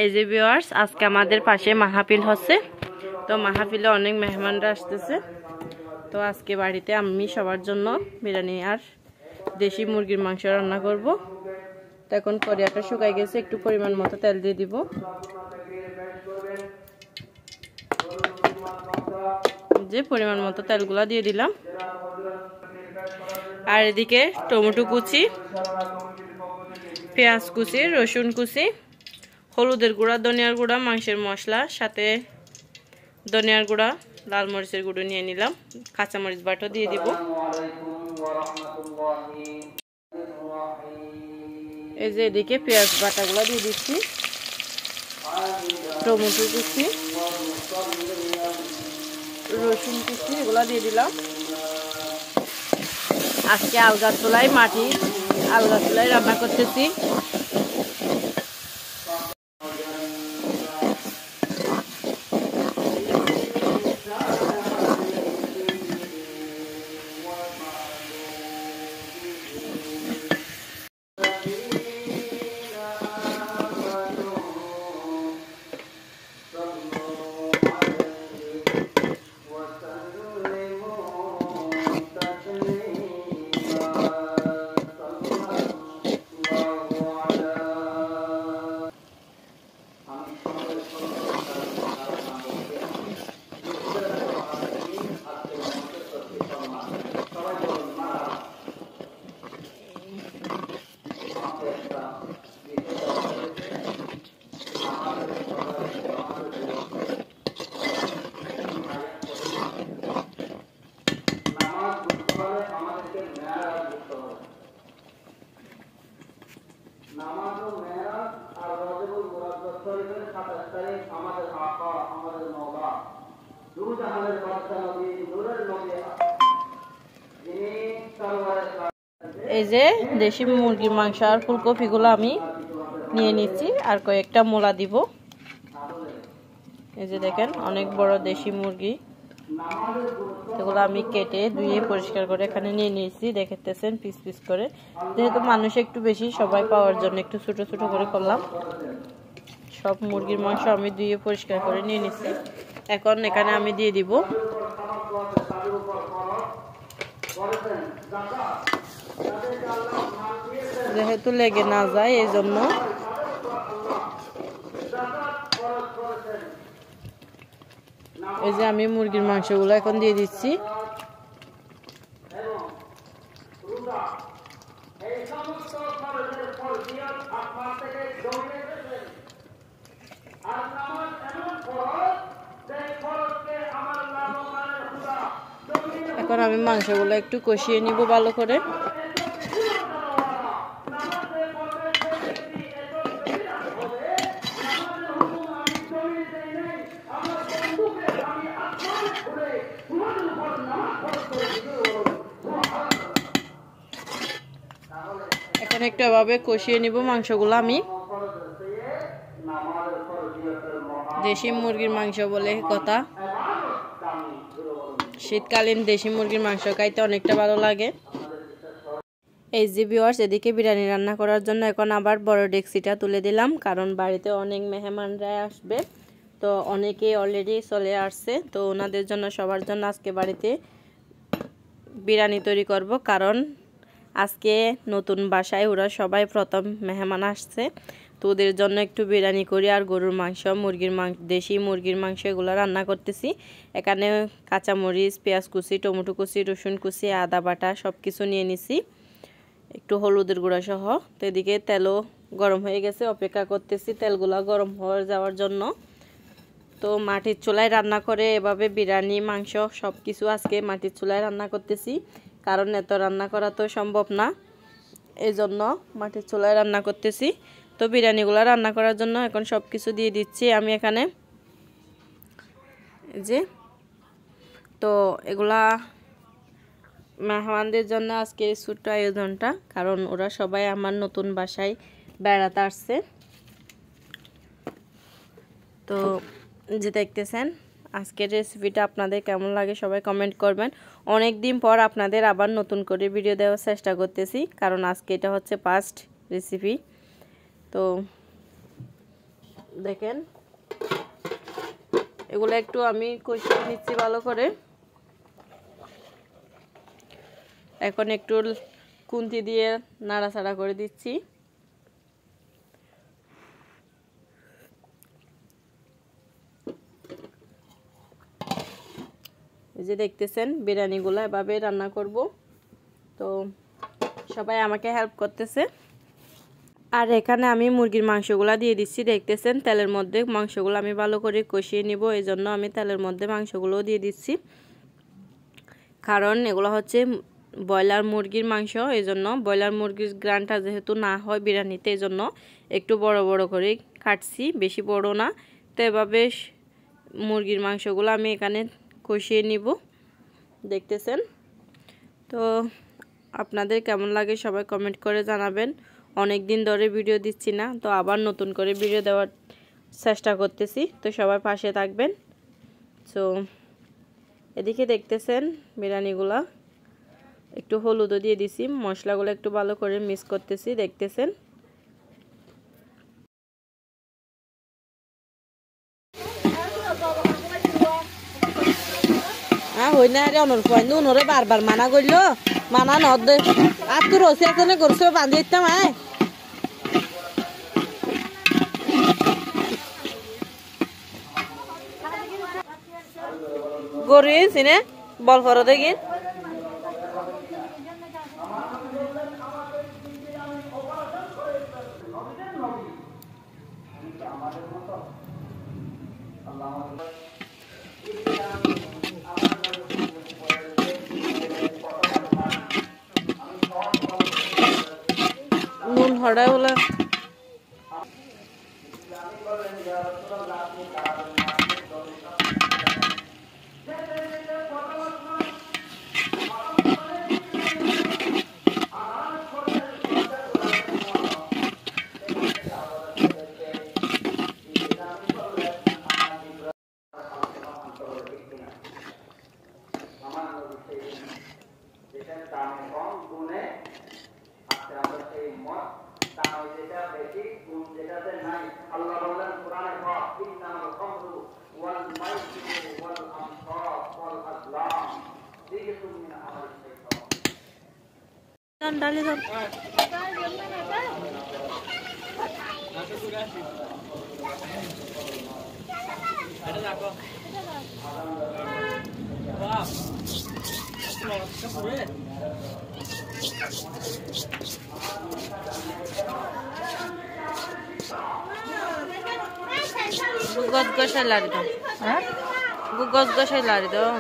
এই যে ভিউয়ার্স, আজকে আমাদের পাশে মাহফিল হচ্ছে। তো মাহফিলে অনেক মেহমানরা আসতেছে। তো আজকে বাড়িতে আমি সবার জন্য বিরিয়ানি আর দেশি মুরগির মাংস রান্না করব। তো এখন কড়াইটা শুকাই গেছে, একটু পরিমাণ মতো তেল দিয়ে দিব। যে পরিমাণ মতো তেলগুলা দিয়ে দিলাম। আর এদিকে টমেটো কুচি, পেঁয়াজ কুচি, রসুন কুচি, হলুদের গুঁড়া, ধনিয়ার গুঁড়া, মাংসের মশলা, সাথে ধনিয়ার গুঁড়া, লাল মরিচের গুঁড়ো নিয়ে নিলাম। কাঁচামরিচ বাটা দিয়ে দিব। এই যে এদিকে পেঁয়াজ বাটাগুলো দিয়ে দিচ্ছি। টমেটো কুচি, রসুন কুচি এগুলা দিয়ে দিলাম। আজকে আলগা চুলায় রান্না করতেছি। এই যে দেশি মুরগির মাংস আর ফুলকপিগুলো আমি নিয়ে নিচ্ছি, আর কয়েকটা মোলা দিব। এই যে দেখেন, অনেক বড় দেশি মুরগি, এগুলো আমি কেটে ধুয়ে পরিষ্কার করে এখানে নিয়ে নিয়েছি। দেখতেছেন পিস পিস করে, যেহেতু মানুষ একটু বেশি, সবাই পাওয়ার জন্য একটু ছোট ছোট করে করলাম। সব মুরগির মাংস আমি ধুয়ে পরিষ্কার করে নিয়ে নিচ্ছি। এখন এখানে আমি দিয়ে দিব যেহেতু লেগে না যায় এই জন্য এই যে আমি মুরগির মাংসগুলো এখন দিয়ে দিচ্ছি। এখন আমি মাংসগুলো একটু কষিয়ে নিব ভালো করে। এখন একটু এভাবে কষিয়ে নিব মাংসগুলো। আমি দেশি মুরগির মাংস বলে কথা, শীতকালীন দেশি মুরগির মাংস খাইতে অনেকটা ভালো লাগে। এই যে ভিউয়ার্স, এদিকে বিরিয়ানি রান্না করার জন্য এখন আবার বড় ডেকচিটা তুলে দিলাম, কারণ বাড়িতে অনেক মেহমানরা আসবে। তো অনেকেই অলরেডি চলে আসছে, তো ওনাদের জন্য সবার জন্য আজকে বাড়িতে বিরিয়ানি তৈরি করব, কারণ আজকে নতুন বাসায় ওরা সবাই প্রথম মেহমান আসছে। তো ওদের জন্য একটু বিরিয়ানি করি, আর গরুর মাংস, মুরগির মাংস, দেশি মুরগির মাংস এগুলো রান্না করতেছি। এখানে কাঁচামরিচ, পেঁয়াজ কুচি, টমেটো কুচি, রসুন কুচি, আদা বাটা সব কিছু নিয়ে নিছি, একটু হলুদের গুঁড়া সহ। তো এদিকে তেলও গরম হয়ে গেছে, অপেক্ষা করতেছি তেলগুলো গরম হয়ে যাওয়ার জন্য। তো মাটির চুলায় রান্না করে এভাবে বিরিয়ানি, মাংস সব কিছু আজকে মাটির চুলায় রান্না করতেছি, কারণ এত রান্না করা তো সম্ভব না, এই জন্য মাটির চুলায় রান্না করতেছি। তো বিরিয়ানিগুলো রান্না করার জন্য এখন সব কিছু দিয়ে দিচ্ছি আমি এখানে। যে তো এগুলা মেহমানদের জন্য আজকে ছোট্ট আয়োজনটা, কারণ ওরা সবাই আমার নতুন বাসায় বেড়াতে আসছে। তো যে দেখতেছেন আজকের রেসিপিটা আপনাদের কেমন লাগে সবাই কমেন্ট করবেন। অনেক দিন পর আপনাদের আবার নতুন করে ভিডিও দেওয়ার চেষ্টা করতেছি, কারণ আজকে এটা হচ্ছে ফার্স্ট রেসিপি। তো দেখেন এগুলো একটু আমি কষিয়ে নিচ্ছি ভালো করে। এখন একটু খুন্তি দিয়ে নাড়াচাড়া করে দিচ্ছি। এই যে দেখতেছেন বিরিয়ানিগুলো এভাবে রান্না করব। তো সবাই আমাকে হেল্প করতেছে। আর এখানে আমি মুরগির মাংসগুলো দিয়ে দিচ্ছি। দেখতেছেন তেলের মধ্যে মাংসগুলো আমি ভালো করে কষিয়ে নিব, এই জন্য আমি তেলের মধ্যে মাংসগুলোও দিয়ে দিচ্ছি। কারণ এগুলো হচ্ছে ব্রয়লার মুরগির মাংস, এই জন্য ব্রয়লার মুরগির গ্রানটা যেহেতু না হয় বিরিয়ানিতে, এই জন্য একটু বড় বড় করে কাটছি, বেশি বড় না। তো এভাবে মুরগির মাংসগুলো আমি এখানে কষিয়ে নিব। দেখতেছেন। তো আপনাদের কেমন লাগে সবাই কমেন্ট করে জানাবেন। অনেক দিন ধরে ভিডিও দিচ্ছি না, তো আবার নতুন করে ভিডিও দেওয়ার চেষ্টা করতেছি। তো সবাই পাশে থাকবেন। তো এদিকে দেখতেছেন বিরিয়ানিগুলা একটু হলুদও দিয়ে দিছি, মশলাগুলো একটু ভালো করে মিক্স করতেছি। দেখতেছেন হই না রে অনর পয়েন্ট উনরে বারবার মানা করলো, মানা নদ আর তোর রসি আছে করছে বাঁধি দিতাম। গরু সিনে বল ফর দেখি নুন হড়াই বলে ডালি দাও। গজ গসাই লাড়ি দাও। হ্যাঁ গজ গসাই লাড়ি দাও।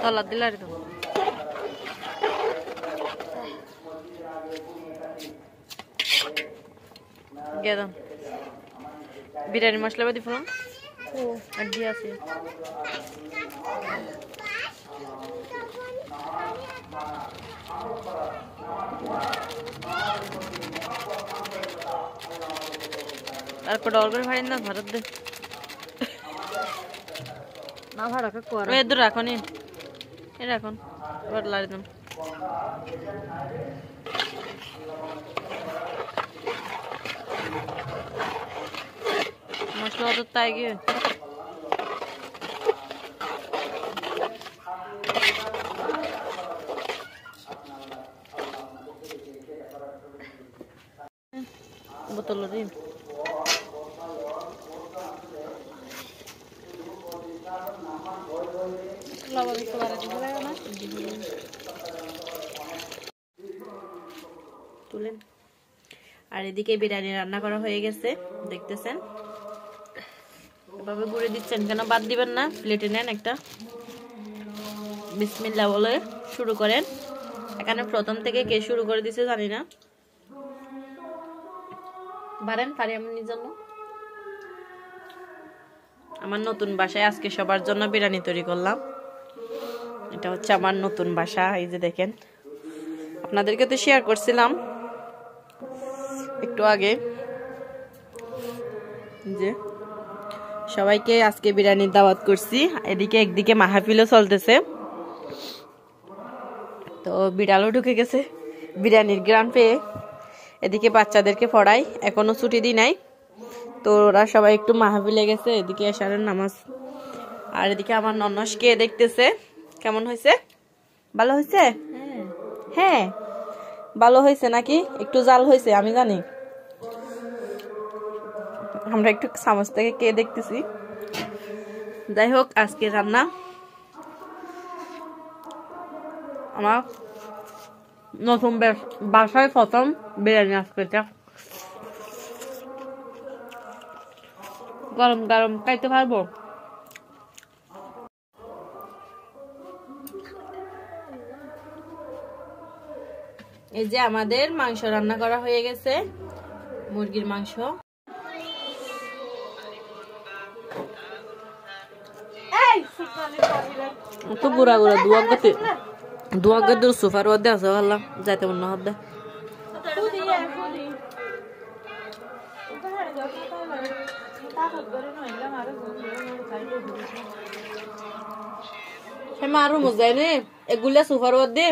তলা দিলে আর গেদাম বিরিয়ানি মশলা বাদি ফেলাম আর দিয়ে আছে। তারপর ডল করে ভাড়ি না ভারত দে না ভাড়া দূর রাখো নি এটা এখন এবার লাড়ি দাম। মশলা তো তাই গিয়ে বোতল দিন তুলেন। আর এদিকে বিরিয়ানি রান্না করা হয়ে গেছে। দেখতেছেন এভাবে গুঁড়ে দিচ্ছেন কেন, বাদ দিবেন না, প্লেটে নেন একটা। বিসমিল্লাহ বলে শুরু করেন। এখানে প্রথম থেকে কে শুরু করে দিছে জানি না। বারেন পারি আমি জন্য আমার নতুন বাসায় আজকে সবার জন্য বিরিয়ানি তৈরি করলাম। এটা হচ্ছে আমার নতুন বাসা। এই যে দেখেন, আপনাদেরকে তো শেয়ার করছিলাম একটু আগে যে সবাইকে আজকে বিরিয়ানির দাওয়াত করছি। এদিকে একদিকে মাহফিলও চলতেছে, তো বিড়ালও ঢুকে গেছে বিরিয়ানির গ্রাম পেয়ে। এদিকে বাচ্চাদেরকে পড়াই, এখনো ছুটি দিই নাই, তো ওরা সবাই একটু মাহফিলে গেছে। এদিকে এশারের নামাজ। আর এদিকে আমার ননসকে দেখতেছে কেমন হয়েছে। ভালো হয়েছে? হ্যাঁ ভালো হয়েছে নাকি একটু জাল হয়েছে আমি জানি। আমরা একটু চামচ থেকে কে দেখতেছি। যাই হোক, আজকে রান্না আমার নতুন বাসায় প্রথম বিরিয়ানি। আজকে এটা গরম গরম খাইতে পারবো। এই যে আমাদের মাংস রান্না করা হয়ে গেছে, মুরগির মাংস। তো গুড়া গুড়া দুয়াগাতে দূর সোফার মধ্যে আছে, ভাবলাম যাইতে মনে হবে। মারু মজাই নে এগুলা সোফার মধ্যে।